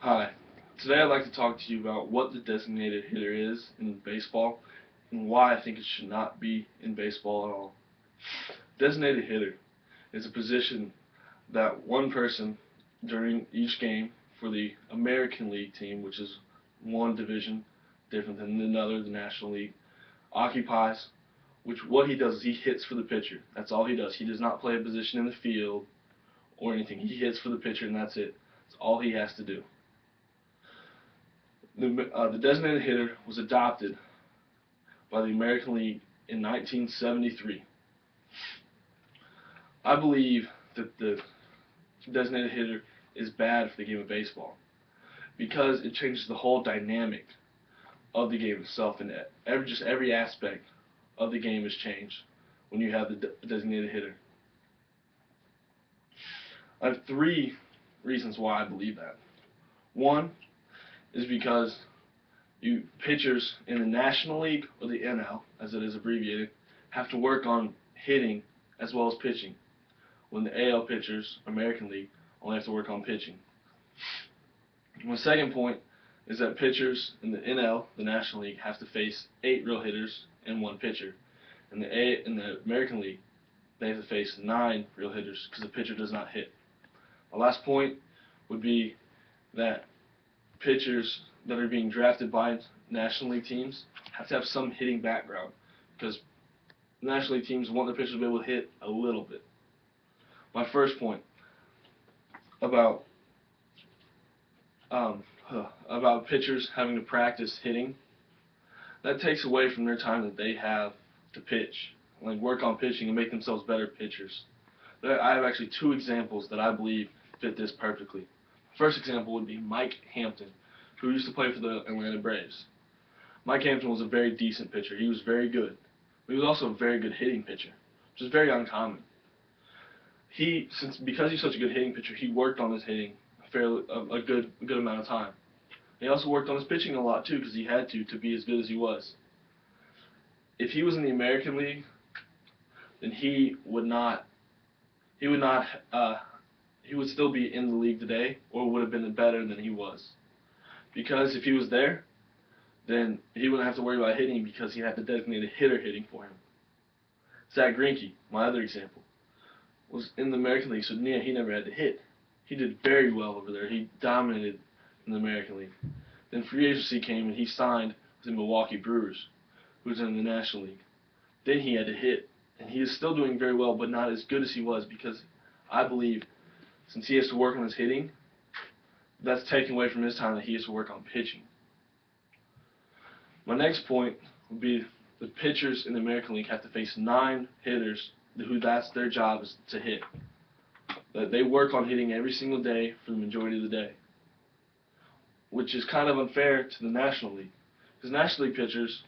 Hi. Today I'd like to talk to you about what the designated hitter is in baseball and why I think it should not be in baseball at all. Designated hitter is a position that one person during each game for the American League team, which is one division different than another, the National League, occupies, which what he does is he hits for the pitcher. That's all he does. He does not play a position in the field or anything. He hits for the pitcher and that's it. That's all he has to do. The designated hitter was adopted by the American League in 1973. I believe that the designated hitter is bad for the game of baseball because it changes the whole dynamic of the game itself, and every aspect of the game is changed when you have the designated hitter. I have three reasons why I believe that. One is because pitchers in the National League, or the NL as it is abbreviated, have to work on hitting as well as pitching, when the AL pitchers, American League, only have to work on pitching. My second point is that pitchers in the NL, the National League, have to face 8 real hitters and 1 pitcher. In the American League, they have to face 9 real hitters because the pitcher does not hit. My last point would be that pitchers that are being drafted by National League teams have to have some hitting background because National League teams want their pitchers to be able to hit a little bit. My first point about pitchers having to practice hitting, that takes away from their time that they have to pitch, like work on pitching and make themselves better pitchers. I have actually 2 examples that I believe fit this perfectly. First example would be Mike Hampton, who used to play for the Atlanta Braves. Mike Hampton was a very decent pitcher. He was very good. But he was also a very good hitting pitcher, which is very uncommon. Because he's such a good hitting pitcher, he worked on his hitting a good amount of time. He also worked on his pitching a lot too, because he had to be as good as he was. If he was in the American League, then he would still be in the league today, or would have been better than he was. Because if he was there, then he wouldn't have to worry about hitting because he had the designated hitter hitting for him. Zach Greinke, my other example, was in the American League, so he never had to hit. He did very well over there. He dominated in the American League. Then free agency came and he signed with the Milwaukee Brewers, who was in the National League. Then he had to hit, and he is still doing very well, but not as good as he was because I believe since he has to work on his hitting, that's taken away from his time that he has to work on pitching. My next point would be the pitchers in the American League have to face 9 hitters who that's their job is to hit. That they work on hitting every single day for the majority of the day, which is kind of unfair to the National League, because National League pitchers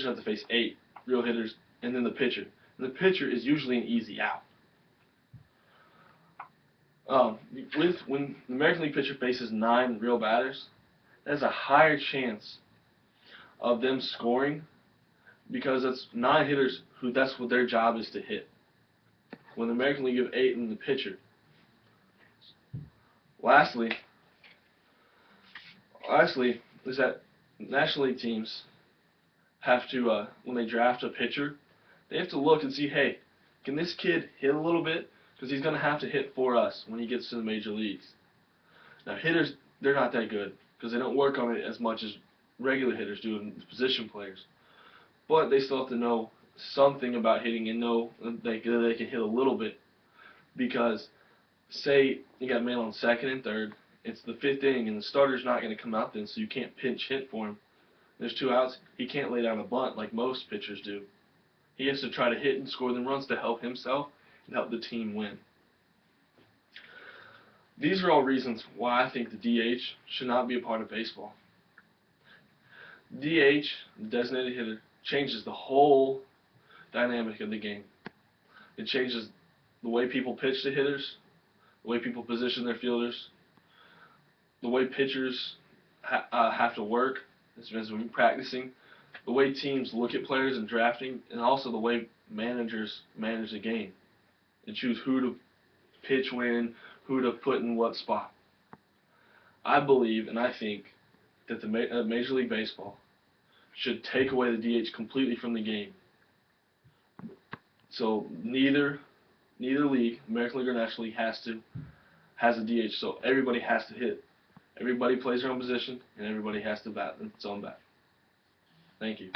have to face 8 real hitters and then the pitcher. And the pitcher is usually an easy out. When the American League pitcher faces 9 real batters, there's a higher chance of them scoring because that's 9 hitters who that's what their job is to hit. When the American League give 8 in the pitcher. Lastly is that National League teams have to, when they draft a pitcher, they have to look and see, hey, can this kid hit a little bit? Because he's going to have to hit for us when he gets to the major leagues. Now, hitters, they're not that good because they don't work on it as much as regular hitters do and position players. But they still have to know something about hitting and know that they can hit a little bit. Because, say you got a man on second and third, it's the 5th inning and the starter's not going to come out then, so you can't pinch hit for him. There's 2 outs. He can't lay down a bunt like most pitchers do. He has to try to hit and score them runs to help himself and help the team win. These are all reasons why I think the DH should not be a part of baseball. DH, the designated hitter, changes the whole dynamic of the game. It changes the way people pitch to hitters, the way people position their fielders, the way pitchers have to work as when practicing, the way teams look at players and drafting, and also the way managers manage the game and choose who pitch when, who to put in what spot. I believe and I think that the Major League Baseball should take away the DH completely from the game. So neither league, American League or National League, has a DH. So everybody has to hit. Everybody plays their own position, and everybody has to bat its own bat. Thank you.